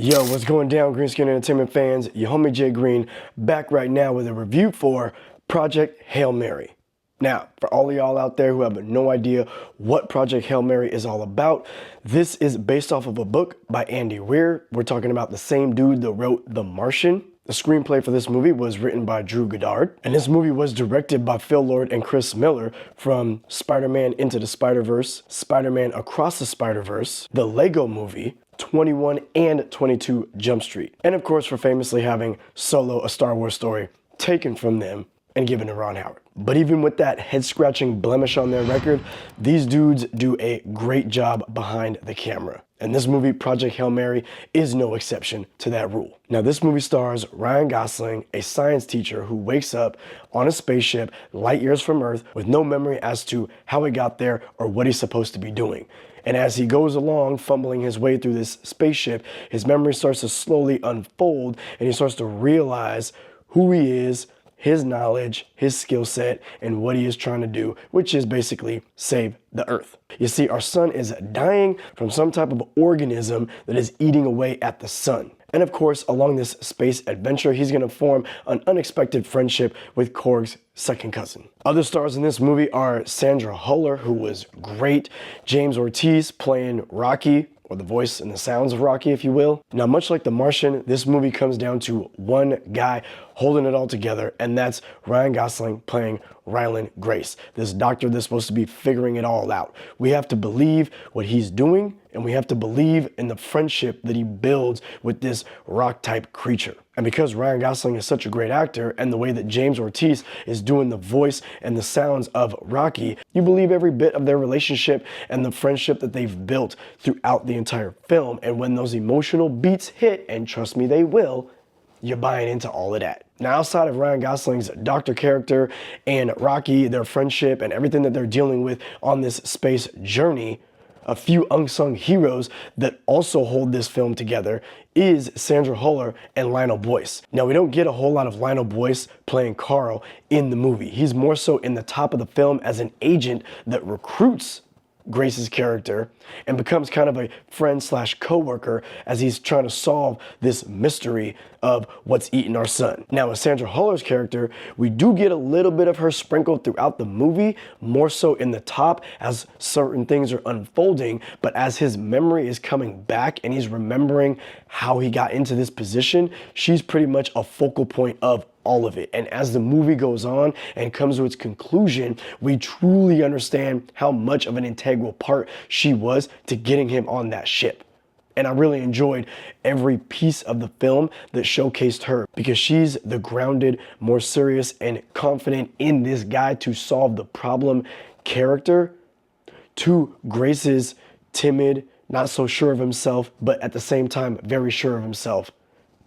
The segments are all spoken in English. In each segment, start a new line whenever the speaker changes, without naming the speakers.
Yo, what's going down, Green Screen Entertainment fans? Your homie Jay Green back right now with a review for Project Hail Mary. Now, for all of y'all out there who have no idea what Project Hail Mary is all about, this is based off of a book by Andy Weir. We're talking about the same dude that wrote The Martian. The screenplay for this movie was written by Drew Goddard, and this movie was directed by Phil Lord and Chris Miller from Spider-Man Into the Spider-Verse, Spider-Man Across the Spider-Verse, the Lego Movie, 21 and 22 Jump Street. And of course, for famously having Solo, a Star Wars story, taken from them and given to Ron Howard. But even with that head-scratching blemish on their record, these dudes do a great job behind the camera. And this movie, Project Hail Mary, is no exception to that rule. Now, this movie stars Ryan Gosling, a science teacher who wakes up on a spaceship light years from Earth with no memory as to how he got there or what he's supposed to be doing. And as he goes along, fumbling his way through this spaceship, his memory starts to slowly unfold, and he starts to realize who he is, his knowledge, his skill set, and what he is trying to do, which is basically save the Earth. You see, our sun is dying from some type of organism that is eating away at the sun. And of course, along this space adventure, he's going to form an unexpected friendship with Korg's second cousin. Other stars in this movie are Sandra Huller, who was great, James Ortiz playing Rocky, or the voice and the sounds of Rocky, if you will. Now, much like The Martian, this movie comes down to one guy holding it all together, and that's Ryan Gosling playing Ryland Grace, this doctor that's supposed to be figuring it all out. We have to believe what he's doing, and we have to believe in the friendship that he builds with this rock-type creature. And because Ryan Gosling is such a great actor, and the way that James Ortiz is doing the voice and the sounds of Rocky, you believe every bit of their relationship and the friendship that they've built throughout the entire film. And when those emotional beats hit, and trust me, they will, you're buying into all of that. Now, outside of Ryan Gosling's doctor character and Rocky, their friendship and everything that they're dealing with on this space journey, a few unsung heroes that also hold this film together is Sandra Huller and Lionel Boyce. Now, we don't get a whole lot of Lionel Boyce playing Carl in the movie. He's more so in the top of the film as an agent that recruits Grace's character and becomes kind of a friend slash co-worker as he's trying to solve this mystery of what's eating our son. Now, with Sandra Huller's character, we do get a little bit of her sprinkled throughout the movie, more so in the top as certain things are unfolding, but as his memory is coming back and he's remembering how he got into this position, she's pretty much a focal point of all of it. And as the movie goes on and comes to its conclusion, we truly understand how much of an integral part she was to getting him on that ship. And I really enjoyed every piece of the film that showcased her because she's the grounded, more serious, and confident in this guy to solve the problem character to Grace's timid, not so sure of himself, but at the same time, very sure of himself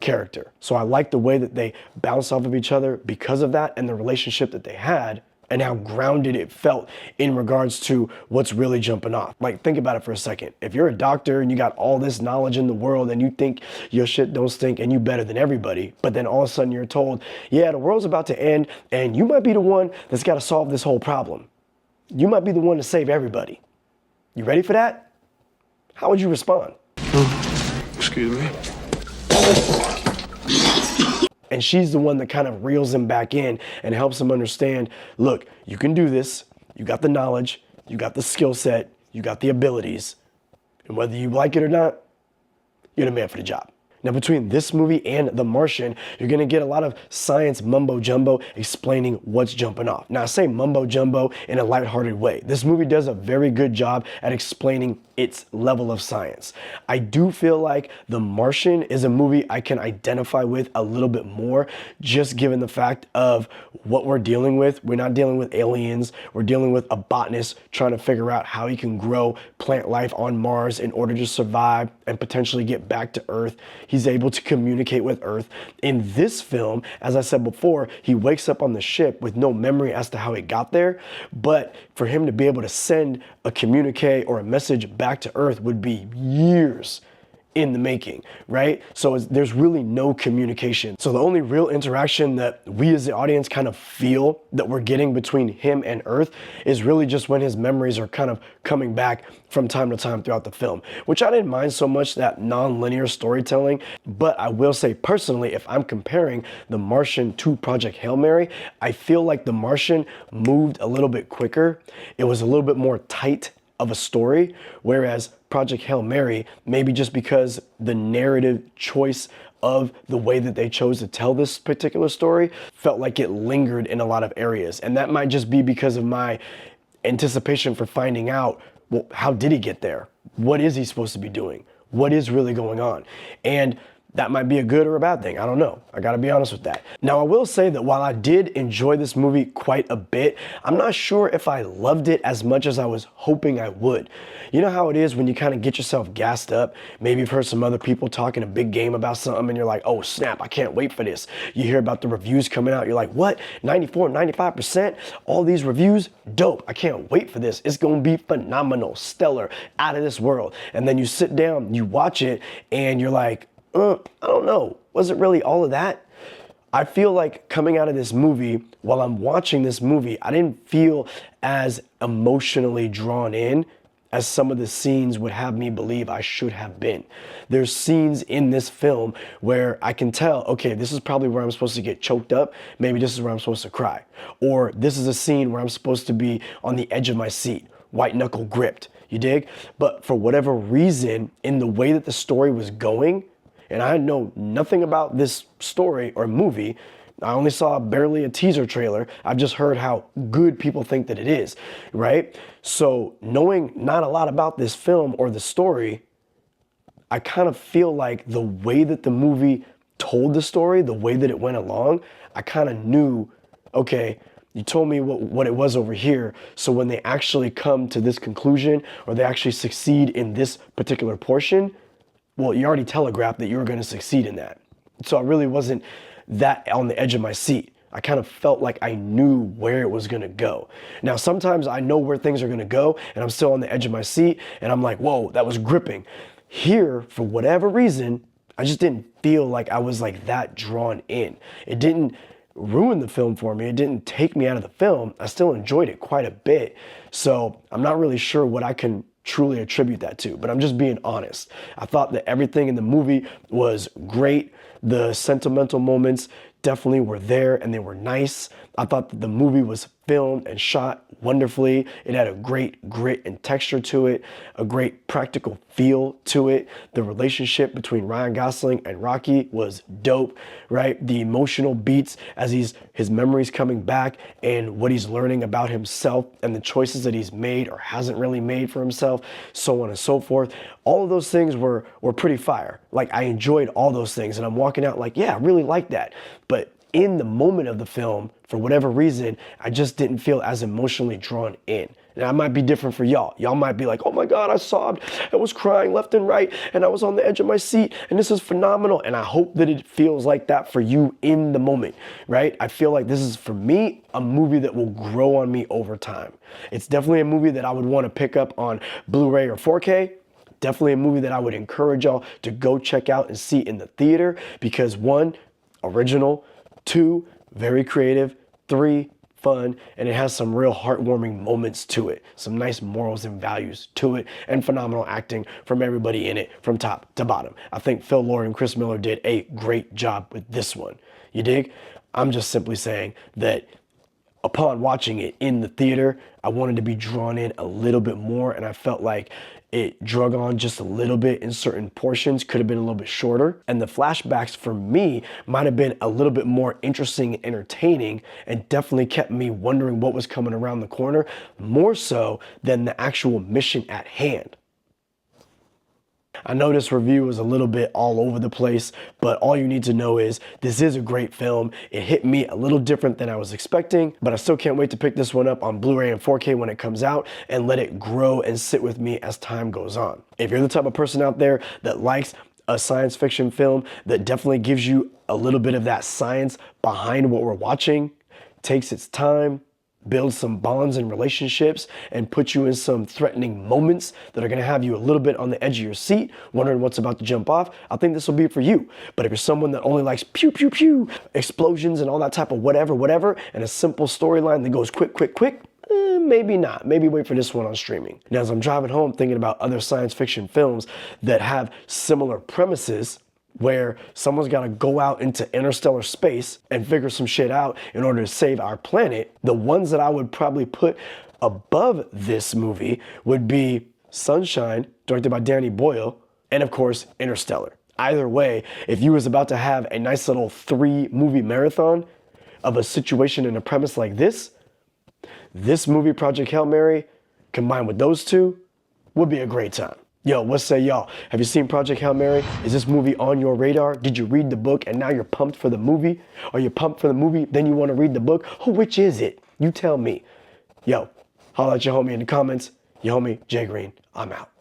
character. So I like the way that they bounce off of each other because of that and the relationship that they had and how grounded it felt in regards to what's really jumping off. Like, think about it for a second. If you're a doctor and you got all this knowledge in the world and you think your shit don't stink and you better than everybody, but then all of a sudden you're told, yeah, the world's about to end and you might be the one that's got to solve this whole problem. You might be the one to save everybody. You ready for that? How would you respond?
Excuse me?
And she's the one that kind of reels him back in and helps him understand, look, you can do this. You got the knowledge, you got the skill set, you got the abilities. And whether you like it or not, you're the man for the job. Now, between this movie and The Martian, you're gonna get a lot of science mumbo jumbo explaining what's jumping off. Now, I say mumbo jumbo in a lighthearted way. This movie does a very good job at explaining its level of science. I do feel like The Martian is a movie I can identify with a little bit more, just given the fact of what we're dealing with. We're not dealing with aliens. We're dealing with a botanist trying to figure out how he can grow plant life on Mars in order to survive and potentially get back to Earth. He's able to communicate with Earth. In this film, as I said before, he wakes up on the ship with no memory as to how he got there, but for him to be able to send a communique or a message back to Earth would be years in the making, right? So there's really no communication. So the only real interaction that we as the audience kind of feel that we're getting between him and Earth is really just when his memories are kind of coming back from time to time throughout the film, which I didn't mind so much, that non-linear storytelling. But I will say personally, if I'm comparing The Martian to Project Hail Mary, I feel like The Martian moved a little bit quicker. It was a little bit more tight of a story, whereas Project Hail Mary, maybe just because the narrative choice of the way that they chose to tell this particular story felt like it lingered in a lot of areas. And that might just be because of my anticipation for finding out, well, how did he get there? What is he supposed to be doing? What is really going on? And that might be a good or a bad thing. I don't know. I gotta be honest with that. Now, I will say that while I did enjoy this movie quite a bit, I'm not sure if I loved it as much as I was hoping I would. You know how it is when you kind of get yourself gassed up? Maybe you've heard some other people talking a big game about something and you're like, oh snap, I can't wait for this. You hear about the reviews coming out. You're like, what? 94, 95%? All these reviews? Dope. I can't wait for this. It's gonna be phenomenal, stellar, out of this world. And then you sit down, you watch it, and you're like, I don't know. Was it really all of that? I feel like coming out of this movie, while I'm watching this movie, I didn't feel as emotionally drawn in as some of the scenes would have me believe I should have been. There's scenes in this film where I can tell, okay, this is probably where I'm supposed to get choked up. Maybe this is where I'm supposed to cry. Or this is a scene where I'm supposed to be on the edge of my seat, white knuckle gripped. You dig? But for whatever reason, in the way that the story was going, and I know nothing about this story or movie. I only saw barely a teaser trailer. I've just heard how good people think that it is, right? So knowing not a lot about this film or the story, I kind of feel like the way that the movie told the story, the way that it went along, I kind of knew, okay, you told me what it was over here. So when they actually come to this conclusion or they actually succeed in this particular portion, well, you already telegraphed that you were going to succeed in that. So I really wasn't that on the edge of my seat. I kind of felt like I knew where it was going to go. Now, sometimes I know where things are going to go and I'm still on the edge of my seat and I'm like, whoa, that was gripping. Here, for whatever reason, I just didn't feel like I was like that drawn in. It didn't ruin the film for me. It didn't take me out of the film. I still enjoyed it quite a bit. So I'm not really sure what I can truly attribute that to, but I'm just being honest. I thought that everything in the movie was great. The sentimental moments definitely were there and they were nice. I thought that the movie was filmed and shot wonderfully. It had a great grit and texture to it, a great practical feel to it. The relationship between Ryan Gosling and Rocky was dope, right? The emotional beats as his memories coming back and what he's learning about himself and the choices that he's made or hasn't really made for himself, so on and so forth. All of those things were pretty fire. Like, I enjoyed all those things and I'm walking out like, yeah, I really like that. But in the moment of the film, for whatever reason, I just didn't feel as emotionally drawn in. And that might be different for y'all. Y'all might be like, oh my God, I sobbed, I was crying left and right, and I was on the edge of my seat, and this is phenomenal. And I hope that it feels like that for you in the moment, right? I feel like this is, for me, a movie that will grow on me over time. It's definitely a movie that I would want to pick up on Blu-ray or 4K. Definitely a movie that I would encourage y'all to go check out and see in the theater because 1, original, 2, very creative, 3, fun, and it has some real heartwarming moments to it, some nice morals and values to it, and phenomenal acting from everybody in it from top to bottom. I think Phil Lord and Chris Miller did a great job with this one. You dig? I'm just simply saying that upon watching it in the theater, I wanted to be drawn in a little bit more, and I felt like it drug on just a little bit in certain portions, could have been a little bit shorter. And the flashbacks for me might have been a little bit more interesting and entertaining and definitely kept me wondering what was coming around the corner, more so than the actual mission at hand. I know this review was a little bit all over the place, but all you need to know is this is a great film. It hit me a little different than I was expecting, but I still can't wait to pick this one up on Blu-ray and 4K when it comes out and let it grow and sit with me as time goes on. If you're the type of person out there that likes a science fiction film that definitely gives you a little bit of that science behind what we're watching, takes its time, build some bonds and relationships and put you in some threatening moments that are gonna have you a little bit on the edge of your seat, wondering what's about to jump off, I think this will be for you. But if you're someone that only likes pew, pew, pew, explosions and all that type of whatever, and a simple storyline that goes quick, maybe not. Maybe wait for this one on streaming. Now, as I'm driving home thinking about other science fiction films that have similar premises, where someone's got to go out into interstellar space and figure some shit out in order to save our planet, the ones that I would probably put above this movie would be Sunshine, directed by Danny Boyle, and of course, Interstellar. Either way, if you was about to have a nice little 3-movie marathon of a situation and a premise like this movie, Project Hail Mary, combined with those two, would be a great time. Yo, what say y'all? Have you seen Project Hail Mary? Is this movie on your radar? Did you read the book and now you're pumped for the movie? Are you pumped for the movie, then you want to read the book? Oh, which is it? You tell me. Yo, holla at your homie in the comments. Your homie, Jay Green. I'm out.